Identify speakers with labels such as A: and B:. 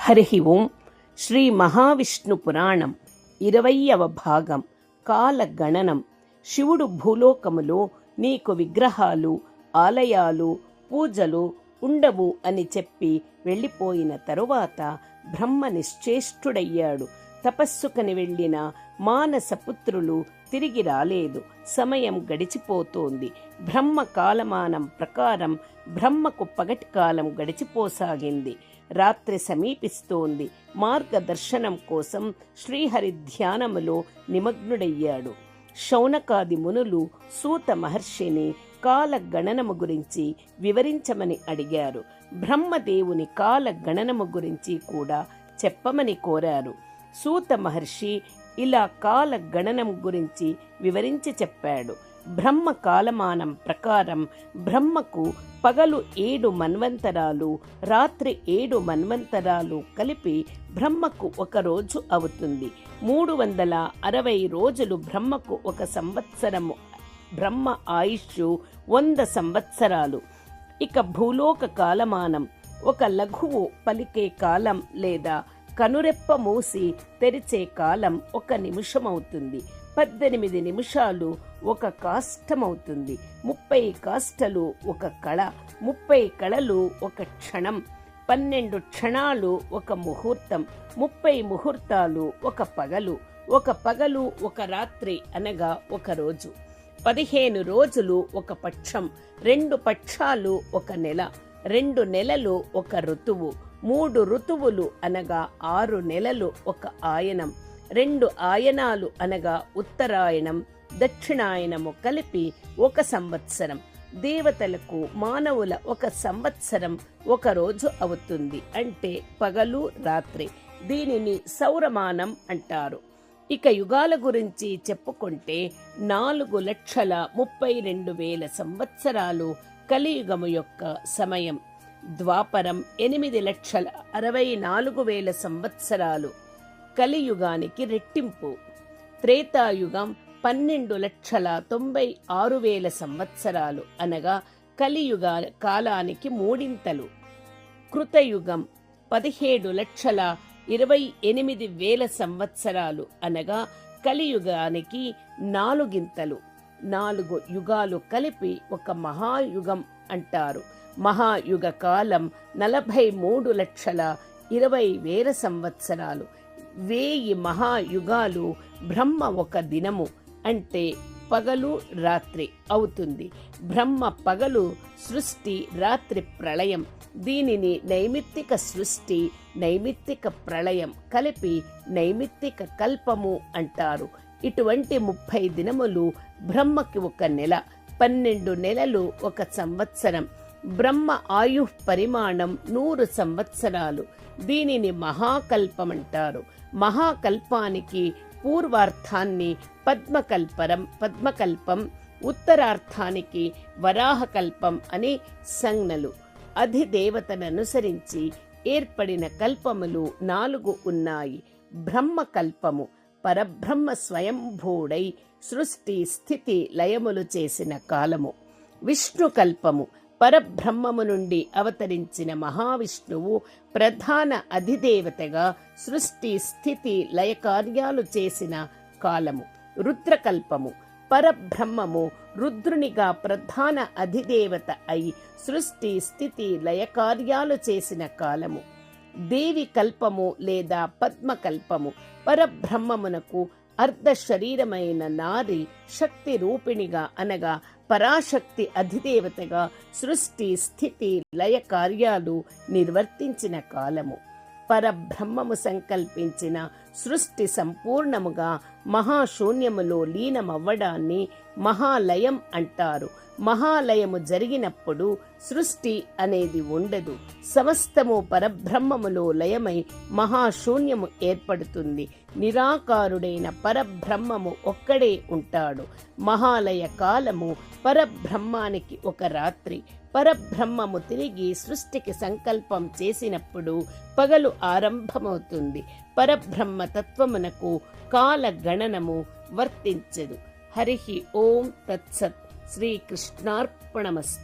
A: హరి ఓం. శ్రీ మహావిష్ణు పురాణం 20వ భాగం. కాలగణనం. శివుడు భూలోకములో నీకు విగ్రహాలు, ఆలయాలు, పూజలు ఉండవు అని చెప్పి వెళ్ళిపోయిన తరువాత బ్రహ్మ నిశ్చేష్టుడయ్యాడు. తపస్సుకని వెళ్ళిన మానసపుత్రులు తిరిగి రాలేదు. సమయం గడిచిపోతోంది. బ్రహ్మ కాలమానం ప్రకారం బ్రహ్మకు పగటి కాలం గడిచిపోసాగింది. రాత్రి సమీపిస్తోంది. మార్గదర్శనం కోసం శ్రీహరి ధ్యానములో నిమగ్నుడయ్యాడు. శౌనకాది మునులు సూత మహర్షిని కాలగణనము గురించి వివరించమని అడిగారు. బ్రహ్మదేవుని కాలగణనము గురించి కూడా చెప్పమని కోరారు. సూత మహర్షి ఇలా కాలగణనం గురించి వివరించి చెప్పాడు. బ్రహ్మ కాలమానం ప్రకారం బ్రహ్మకు పగలు 7 మన్వంతరాలు, రాత్రి 7 మన్వంతరాలు కలిపి బ్రహ్మకు ఒక రోజు అవుతుంది. 360 రోజులు బ్రహ్మకు ఒక సంవత్సరము. బ్రహ్మ ఆయుష్ 100 సంవత్సరాలు. ఇక భూలోక కాలమానం ఒక లఘువు పలికే కాలం లేదా కనురెప్ప మూసి తెరిచే కాలం 1 నిమిషమవుతుంది. 18 నిమిషాలు 1 కాష్టమవుతుంది. 30 కాష్టలు 1 కళ, 30 కళలు 1 క్షణం, 12 క్షణాలు 1 ముహూర్తం, 30 ముహూర్తాలు 1 పగలు, 1 పగలు 1 రాత్రి అనగా 1 రోజు, 15 రోజులు 1 పక్షం, 2 పక్షాలు 1 నెల, 2 నెలలు 1 ఋతువు, 3 ఋతువులు అనగా 6 నెలలు 1 ఆయనం, 2 ఆయనాలు అనగా ఉత్తరాయణం, దక్షిణాయనము కలిపి 1 సంవత్సరం. దేవతలకు మానవుల 1 సంవత్సరం 1 రోజు అవుతుంది. అంటే పగలు రాత్రి. దీనిని సౌరమానం అంటారు. ఇక యుగాల గురించి చెప్పుకుంటే 4,32,000 సంవత్సరాలు కలియుగము యొక్క సమయం. ద్వాపరం 8,64,000 సంవత్సరాలు కలియుగానికి రెట్టింపు. త్రేతాయుగం 12,96,000 సంవత్సరాలు అనగా కలియుగ కాలానికి 3 కృతయుగం 17,28,000 సంవత్సరాలు అనగా కలియుగానికి 4 4 యుగాలు కలిపి ఒక మహాయుగం అంటారు. మహాయుగ కాలం 43,20,000 సంవత్సరాలు. 1000 మహాయుగాలు బ్రహ్మ 1 దినము అంటే పగలు రాత్రి అవుతుంది. బ్రహ్మ పగలు సృష్టి, రాత్రి ప్రళయం. దీనిని నైమిత్తిక సృష్టి, నైమిత్తిక ప్రళయం కలిపి నైమిత్తిక కల్పము అంటారు. ఇటువంటి 30 దినములు బ్రహ్మకి 1 నెల, 12 నెలలు 1 సంవత్సరం. బ్రహ్మ ఆయు పరిమాణం 100 సంవత్సరాలు. దీనిని మహాకల్పమంటారు. మహాకల్పానికి పూర్వార్థాన్ని పద్మకల్పం, ఉత్తరార్థానికి వరాహకల్పం అని సంజ్ఞలు. అధిదేవతననుసరించి ఏర్పడిన కల్పములు 4 ఉన్నాయి. బ్రహ్మకల్పము పరబ్రహ్మ స్వయంభూడై సృష్టి, స్థితి, లయములు చేసిన కాలము. విష్ణుకల్పము పరబ్రహ్మము నుండి అవతరించిన మహావిష్ణువు ప్రధాన అధిదేవతగా సృష్టి, స్థితి, లయ కార్యాలు చేసిన కాలము. రుద్రకల్పము పరబ్రహ్మము రుద్రునిగా ప్రధాన అధిదేవత అయి సృష్టి, స్థితి, లయ కార్యాలు చేసిన కాలము. దేవి కల్పము లేదా పద్మకల్పము పరబ్రహ్మమునకు అర్ధ శరీరమైన నారి శక్తి రూపిణిగా అనగా పరాశక్తి అధిదేవతగా సృష్టి, స్థితి, లయ కార్యాలు నిర్వర్తించిన కాలము. పరబ్రహ్మము సంకల్పించిన సృష్టి సంపూర్ణముగా మహాశూన్యములో లీనమవ్వడాన్ని మహాలయం అంటారు. మహాలయము జరిగినప్పుడు సృష్టి అనేది ఉండదు. సమస్తము పరబ్రహ్మములో లయమై మహాశూన్యము ఏర్పడుతుంది. నిరాకారుడైన పరబ్రహ్మము ఒక్కడే ఉంటాడు. మహాలయ కాలము పరబ్రహ్మానికి 1 రాత్రి. పరబ్రహ్మము తిరిగి సృష్టికి సంకల్పం చేసినప్పుడు పగలు ఆరంభమవుతుంది. పరబ్రహ్మ తత్వమునకు కాలగణనము వర్తించదు. హరి ఓం తత్సత్. శ్రీకృష్ణార్పణమస్తు.